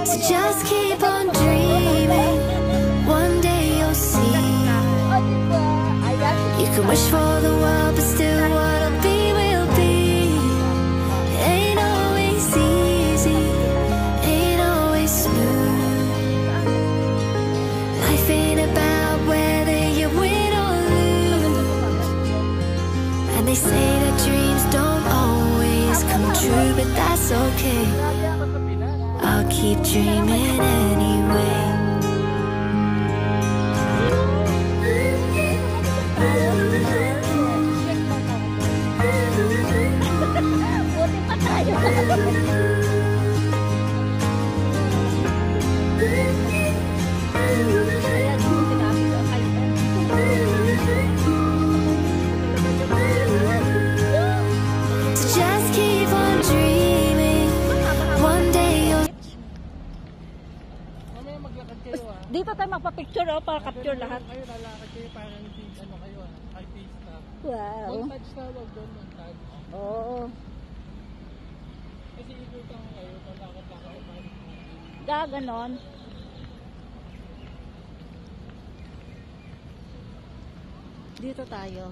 So just keep on dreaming. One day you'll see. You can wish for the world, but still what'll be will be. Ain't always easy, ain't always smooth. Life ain't about whether you win or lose. And they say that dreams don't always come true, but that's okay. I'll keep dreaming anyway. Dito tayo magpa-picture para capture lahat. Kayo lalakad kayo para hindi kayo artista. Wow. Montage tawag doon, montage. Oo. Kasi ikutan ko kayo, palakad-lakad. Gaganon. Dito tayo.